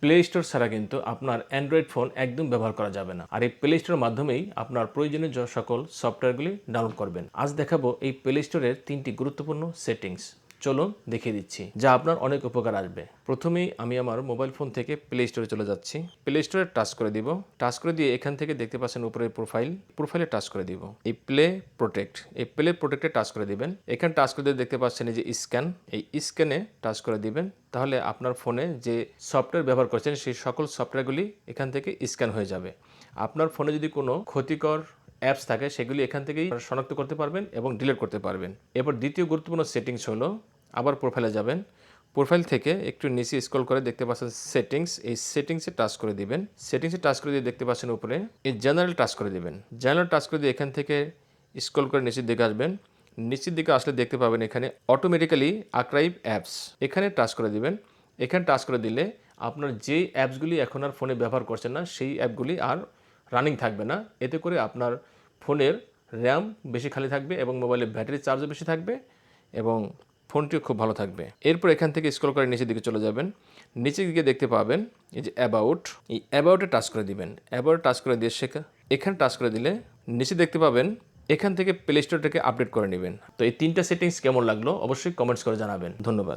Play store ছাড়া কিন্তু আপনার অ্যান্ড্রয়েড ফোন একদম ব্যবহার করা যাবে না। আর এই প্লে স্টোরের মাধ্যমেই আপনার প্রয়োজনীয় সকল সফটওয়্যারগুলি ডাউনলোড করবেন। আজ দেখাবো এই প্লে স্টোরের 3টি গুরুত্বপূর্ণ সেটিংস। চলুন দেখিয়ে দিচ্ছি, যা আপনার অনেক উপকার আসবে। প্রথমেই আমি আমার মোবাইল ফোন থেকে প্লে স্টোরে চলে যাচ্ছি। প্লে স্টোরে টাচ করে দিব। টাচ করে দিয়ে এখান থেকে দেখতে পাচ্ছেন উপরে প্রোফাইলে টাচ করে দিব। এই প্লে প্রোটেক্টে টাচ করে দিবেন। এখানে টাচ করে দিয়ে দেখতে পাচ্ছেন এই যে স্ক্যান, এই স্ক্যানে টাচ করে দিবেন। তাহলে আপনার ফোনে যে সফটওয়্যার ব্যবহার করছেন সেই সকল সফটওয়্যারগুলি এখান থেকে স্ক্যান হয়ে যাবে। আপনার ফোনে যদি কোনো ক্ষতিকর অ্যাপস থাকে সেগুলি এখান থেকেই শনাক্ত করতে পারবেন এবং ডিলিট করতে পারবেন। এরপর দ্বিতীয় গুরুত্বপূর্ণ সেটিংস হলো, আবার প্রোফাইলে যাবেন। প্রোফাইল থেকে একটু নিচে স্ক্রল করে দেখতে পাচ্ছেন সেটিংস, এই সেটিংসে টাচ করে দিবেন। সেটিংসে টাচ করে দিয়ে দেখতে পাচ্ছেন উপরে এই জেনারেল টাচ করে দিবেন। জেনারেল টাচ করে দিয়ে এখান থেকে স্ক্রল করে নিচের দিকে আসবেন। নিচের দিকে আসলে দেখতে পাবেন এখানে অটোমেটিক্যালি আর্কাইভ অ্যাপস, এখানে টাচ করে দিবেন। এখানে টাচ করে দিলে আপনার যেই অ্যাপসগুলি এখন আর ফোনে ব্যবহার করছেন না সেই অ্যাপগুলি আর রানিং থাকবে না। এতে করে আপনার ফোনের র্যাম বেশি খালি থাকবে এবং মোবাইলের ব্যাটারি চার্জও বেশি থাকবে এবং ফোনটিও খুব ভালো থাকবে। এরপর এখান থেকে স্ক্রল করে নিচের দিকে চলে যাবেন। নিচের দিকে দেখতে পাবেন এই যে অ্যাবাউট, এই অ্যাবাউটে টাচ করে দিবেন। অ্যাবাউটে টাচ করে দিয়ে এখানে টাচ করে দিলে নিচে দেখতে পাবেন এখান থেকে প্লে স্টোরটাকে আপডেট করে নেবেন। তো এই 3টা সেটিংস কেমন লাগলো অবশ্যই কমেন্টস করে জানাবেন। ধন্যবাদ।